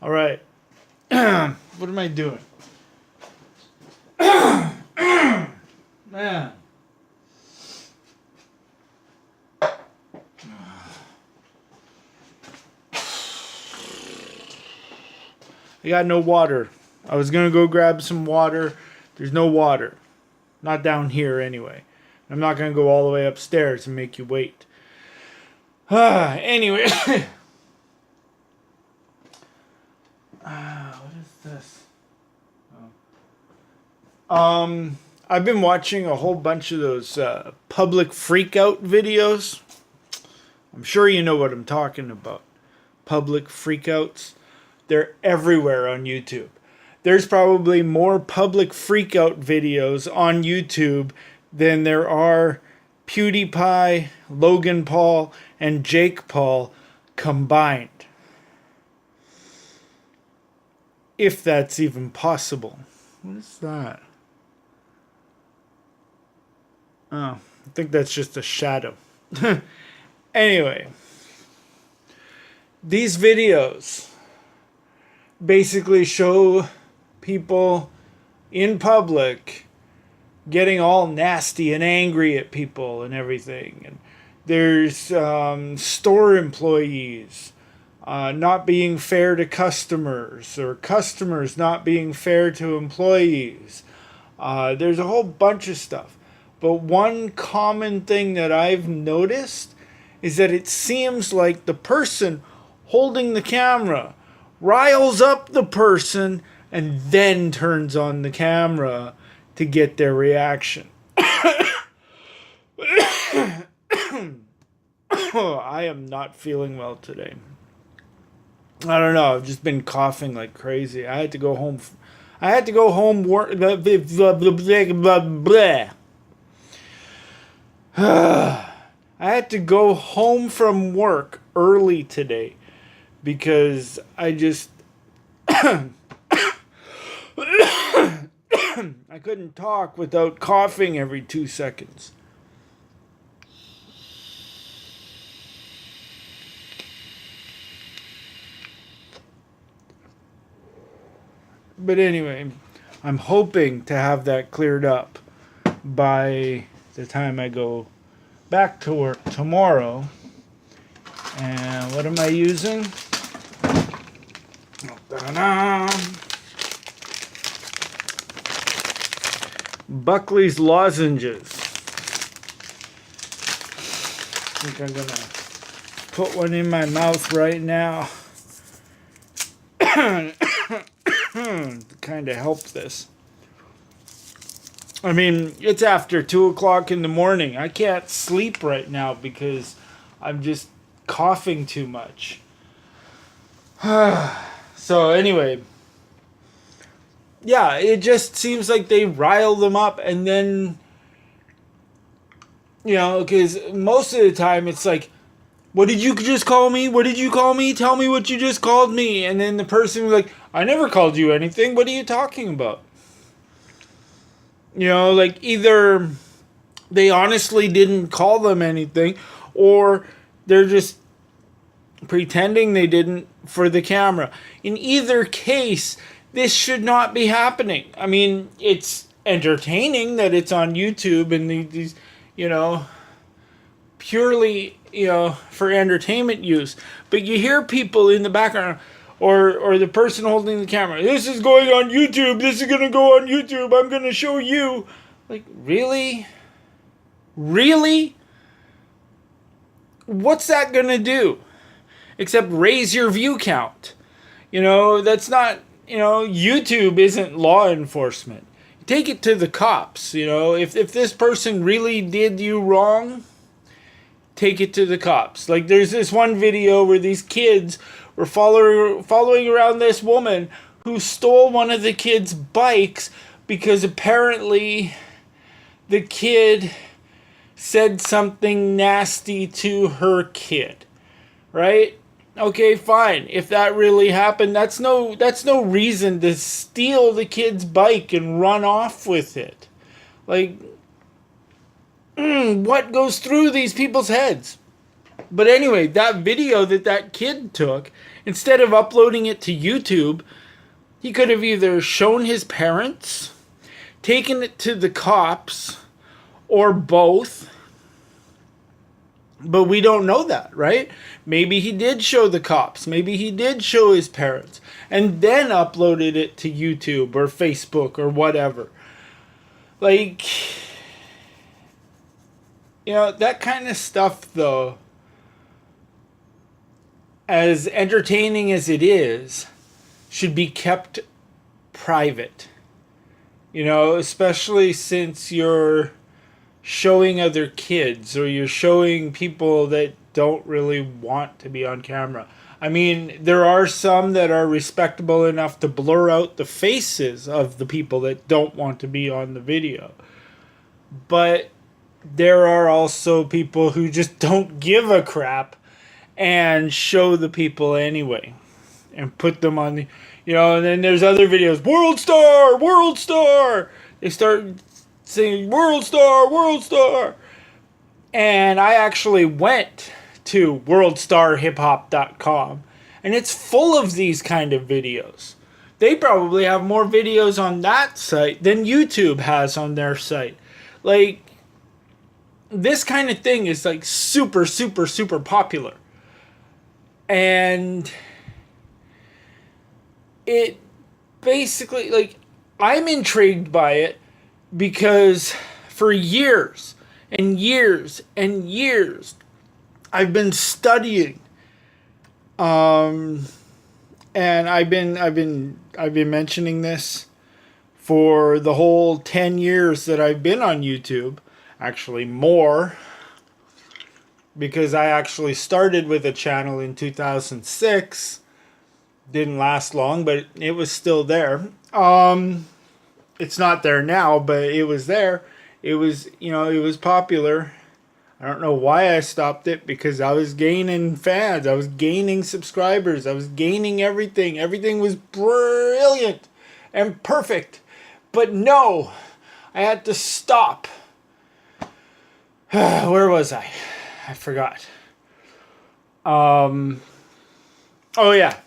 All right. What am I doing? Man. I got no water. I was going to go grab some water. There's no water. Not down here anyway. I'm not going to go all the way upstairs and make you wait. Anyway. What is this? I've been watching a whole bunch of those public freakout videos. I'm sure you know what I'm talking about. Public freakouts. They're everywhere on YouTube. There's probably more public freakout videos on YouTube than there are PewDiePie, Logan Paul, and Jake Paul combined. If that's even possible. What is that? Oh, I think that's just a shadow. Anyway, these videos basically show people in public getting all nasty and angry at people and everything. And there's store employees not being fair to customers, or customers not being fair to employees. There's a whole bunch of stuff. But one common thing that I've noticed is that it seems like the person holding the camera riles up the person and then turns on the camera to get their reaction. I am not feeling well today. I don't know. I've just been coughing like crazy. I had to go home. I had to go home work. I had to go home from work early today because I just I couldn't talk without coughing every 2 seconds. But anyway, I'm hoping to have that cleared up by the time I go back to work tomorrow. And what am I using? Buckley's lozenges. I think I'm going to put one in my mouth right now. To kind of help this. I mean, it's after 2 o'clock in the morning. I can't sleep right now because I'm just coughing too much. So anyway, yeah, it just seems like they rile them up, and then, you know, because most of the time it's like, what did you just call me? What did you call me? Tell me what you just called me. And then the person was like, I never called you anything. What are you talking about? You know, like either they honestly didn't call them anything, or they're just pretending they didn't for the camera. In either case, this should not be happening. I mean, it's entertaining that it's on YouTube and these, you know, purely, you know, for entertainment use. But you hear people in the background, or the person holding the camera, this is going on YouTube, this is going to go on YouTube, I'm going to show you. Like, really? Really? What's that going to do? Except raise your view count. You know, that's not, you know, YouTube isn't law enforcement. Take it to the cops, you know. If this person really did you wrong, take it to the cops. Like, there's this one video where these kids were following around this woman who stole one of the kids' bikes because apparently the kid said something nasty to her kid. Right? Okay, fine. If that really happened, that's no reason to steal the kid's bike and run off with it. Like, what goes through these people's heads? But anyway, that video that kid took Instead of uploading it to YouTube, he could have either shown his parents, taken it to the cops, or both. But we don't know that, right? Maybe he did show the cops. Maybe he did show his parents. And then uploaded it to YouTube or Facebook or whatever. Like, that kind of stuff, though, as entertaining as it is, should be kept private. Especially since you're showing other kids or you're showing people that don't really want to be on camera. I mean, there are some that are respectable enough to blur out the faces of the people that don't want to be on the video. But there are also people who just don't give a crap and show the people anyway and put them on the, and then there's other videos, World Star, World Star. They start saying World Star, World Star. And I actually went to worldstarhiphop.com, and it's full of these kind of videos. They probably have more videos on that site than YouTube has on their site. Like, this kind of thing is like super, super, super popular. And it basically, like, I'm intrigued by it because for years and years and years, I've been studying, and I've been mentioning this for the whole 10 years that I've been on YouTube. Actually, more, because I actually started with a channel in 2006. Didn't last long, but it was still there. It's not there now, but it was there. It was, it was popular. I don't know why I stopped it, because I was gaining fans. I was gaining subscribers. I was gaining everything. Everything was brilliant and perfect. But no, I had to stop. Where was I? I forgot. Oh yeah.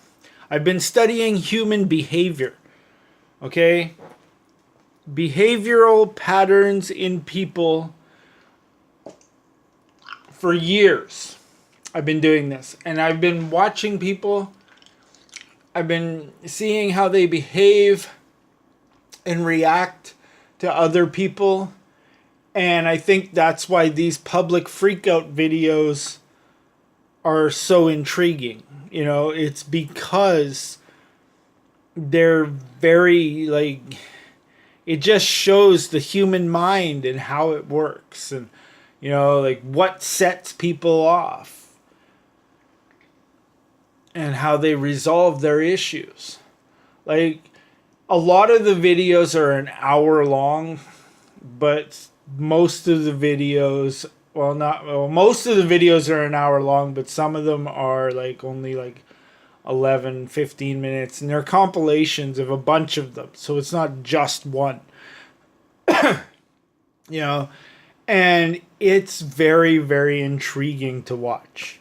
I've been studying human behavior. Okay? Behavioral patterns in people for years. I've been doing this. And I've been watching people. I've been seeing how they behave and react to other people. And I think that's why these public freakout videos are so intriguing. It's because they're very, like, it just shows the human mind and how it works. And, like, what sets people off. And how they resolve their issues. Like, a lot of the videos are an hour long, but most of the videos, most of the videos are an hour long, but some of them are like only like 11, 15 minutes, and they're compilations of a bunch of them. So it's not just one, and it's very, very intriguing to watch.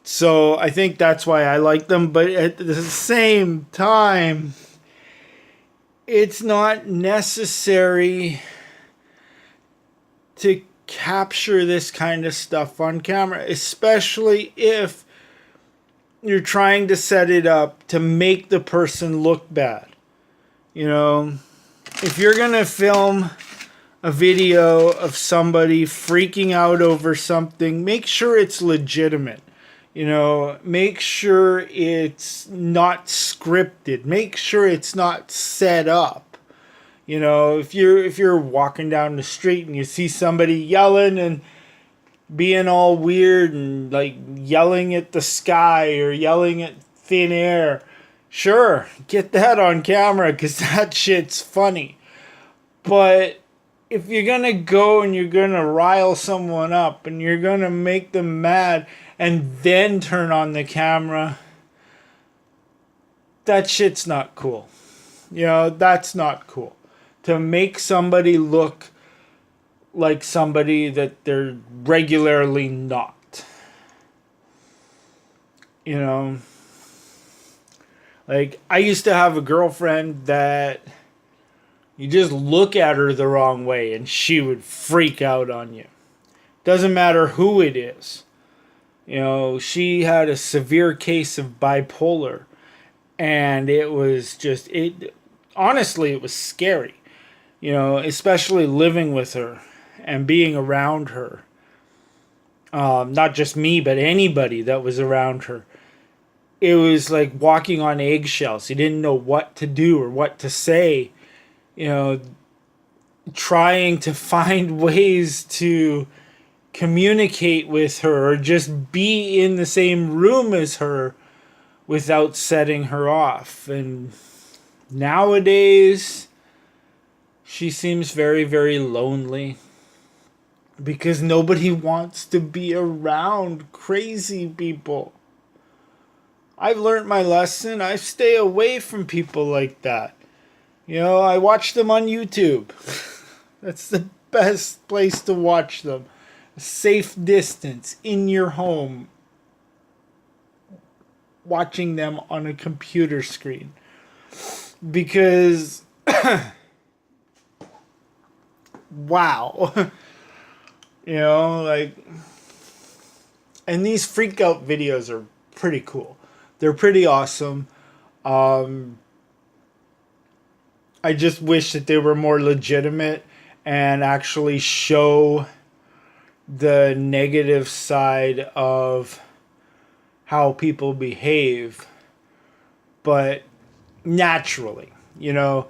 So I think that's why I like them, but at the same time, it's not necessary to capture this kind of stuff on camera, especially if you're trying to set it up to make the person look bad. If you're going to film a video of somebody freaking out over something, make sure it's legitimate. Make sure it's not scripted. Make sure it's not set up. If you're walking down the street and you see somebody yelling and being all weird and like yelling at the sky or yelling at thin air, sure, get that on camera, because that shit's funny. But if you're gonna go and you're gonna rile someone up and you're gonna make them mad and then turn on the camera, that shit's not cool. That's not cool. To make somebody look like somebody that they're regularly not. Like, I used to have a girlfriend that you just look at her the wrong way and she would freak out on you. Doesn't matter who it is. You know, she had a severe case of bipolar, and it was just, honestly, it was scary. You know, especially living with her and being around her. Not just me, but anybody that was around her. It was like walking on eggshells. You didn't know what to do or what to say. You know, trying to find ways to communicate with her or just be in the same room as her without setting her off. And nowadays, she seems very, very lonely because nobody wants to be around crazy people. I've learned my lesson. I stay away from people like that. You know, I watch them on YouTube. That's the best place to watch them. A safe distance in your home. Watching them on a computer screen. Because wow. You know, like, and these Freakout videos are pretty cool. They're pretty awesome. I just wish that they were more legitimate and actually show the negative side of how people behave, but naturally, you know,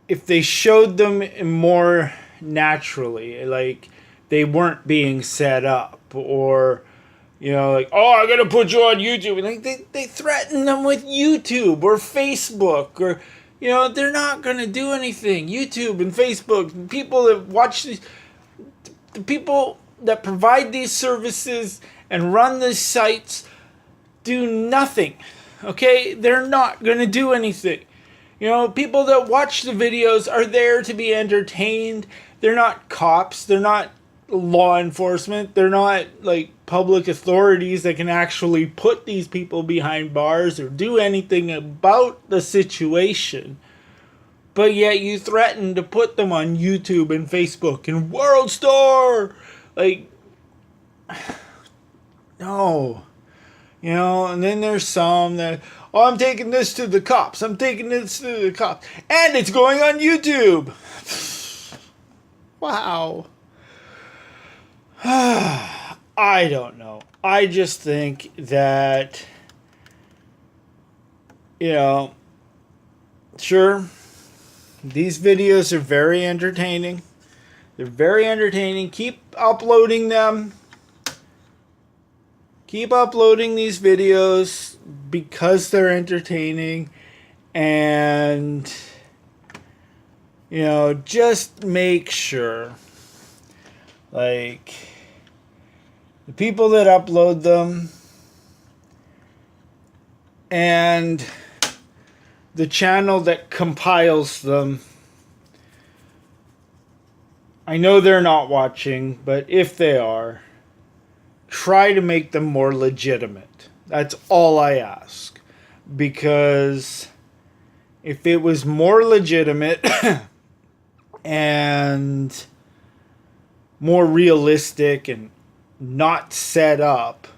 if they showed them more naturally, like they weren't being set up, or, you know, like, oh, I'm going to put you on YouTube. And like they threaten them with YouTube or Facebook, or, you know, they're not going to do anything. YouTube and Facebook, people that watch these, the people that provide these services and run these sites do nothing. Okay? They're not going to do anything. You know, people that watch the videos are there to be entertained. They're not cops. They're not law enforcement. They're not like public authorities that can actually put these people behind bars or do anything about the situation. But yet you threaten to put them on YouTube and Facebook and World Star. Like, no. You know, and then there's some that, oh, I'm taking this to the cops. I'm taking this to the cops. And it's going on YouTube. Wow. I don't know. I just think that, you know, sure, these videos are very entertaining. They're very entertaining. Keep uploading them. Keep uploading these videos because they're entertaining. And, you know, just make sure, like, the people that upload them and the channel that compiles them, I know they're not watching, but if they are, try to make them more legitimate. That's all I ask. Because if it was more legitimate and more realistic and not set up,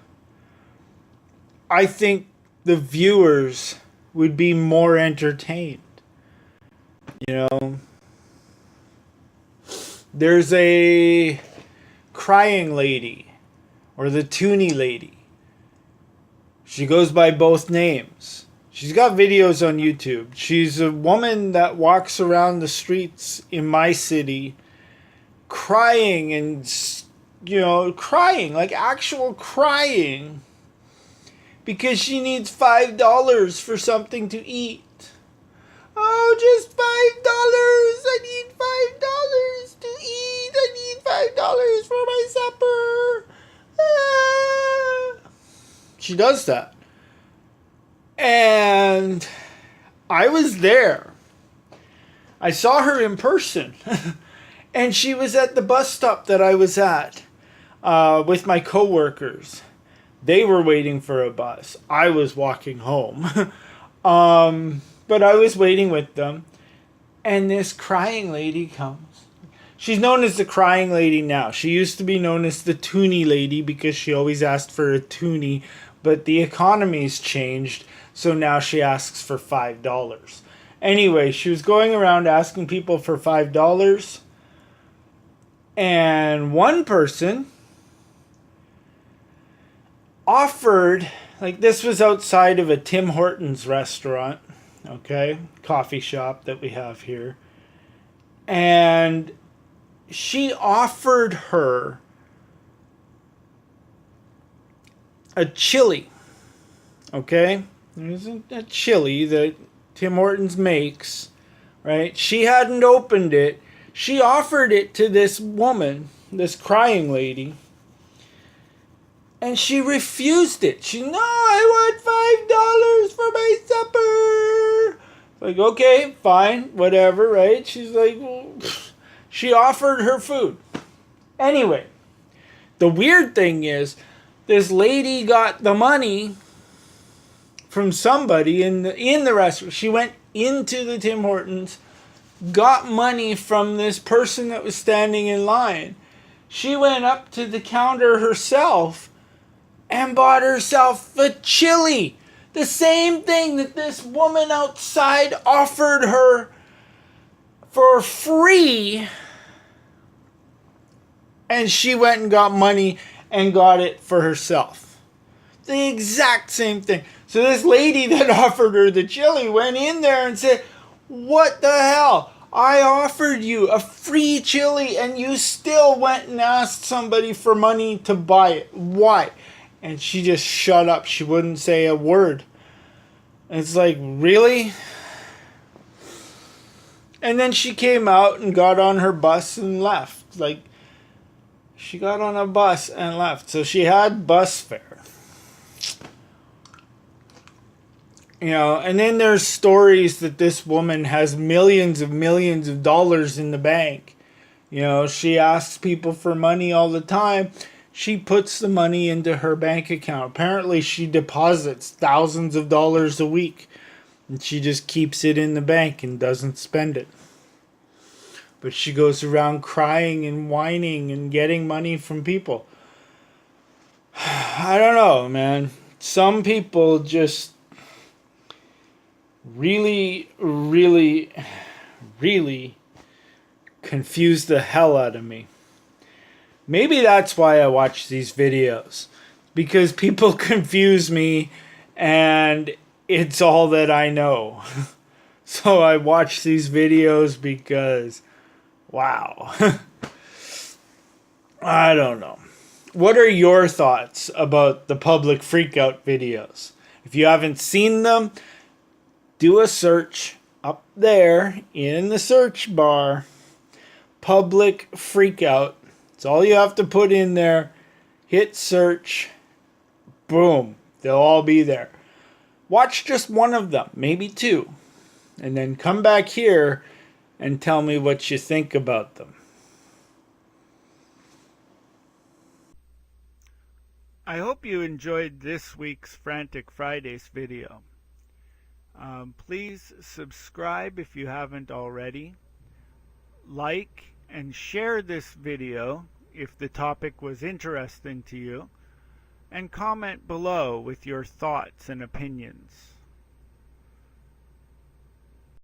I think the viewers would be more entertained. You know, there's a crying lady, or the Toonie lady. She goes by both names. She's got videos on YouTube. She's a woman that walks around the streets in my city crying and, you know, crying, like actual crying, because she needs $5 for something to eat. Oh, just $5. I need $5 to eat. I need $5 for my supper. She does that. And I was there. I saw her in person. And she was at the bus stop that I was at with my coworkers. They were waiting for a bus. I was walking home. But I was waiting with them, and this crying lady comes. She's known as the crying lady now. She used to be known as the toonie lady because she always asked for a toonie, but the economy's changed, so now she asks for $5. Anyway, she was going around asking people for $5, and one person offered, like, this was outside of a Tim Hortons restaurant, okay, coffee shop that we have here, and she offered her a chili, okay? There's a chili that Tim Hortons makes, right? She hadn't opened it. She offered it to this woman, this crying lady, and she refused it. She, no, I want $5 for my supper. Like, okay, fine, whatever, right? She's like, well, she offered her food. Anyway, the weird thing is, this lady got the money from somebody in the restaurant. She went into the Tim Hortons, got money from this person that was standing in line. She went up to the counter herself and bought herself a chili. The same thing that this woman outside offered her for free. And she went and got money and got it for herself. The exact same thing. So this lady that offered her the chili went in there and said, what the hell? I offered you a free chili and you still went and asked somebody for money to buy it. Why? And she just shut up. She wouldn't say a word. It's like, really? And then she came out and got on her bus and left. Like, she got on a bus and left. So she had bus fare. You know, and then there's stories that this woman has millions of dollars in the bank. You know, she asks people for money all the time. She puts the money into her bank account. Apparently, she deposits thousands of dollars a week. And she just keeps it in the bank and doesn't spend it. But she goes around crying and whining and getting money from people. I don't know, man. Some people just really confuse the hell out of me. Maybe that's why I watch these videos. Because people confuse me and it's all that I know. So I watch these videos because, wow. I don't know. What are your thoughts about the public freakout videos? If you haven't seen them, do a search up there in the search bar. Public freakout. It's all you have to put in there. Hit search. Boom. They'll all be there. Watch just one of them, maybe two. And then come back here and tell me what you think about them. I hope you enjoyed this week's Frantic Fridays video. Please subscribe if you haven't already. Like and share this video if the topic was interesting to you. And comment below with your thoughts and opinions.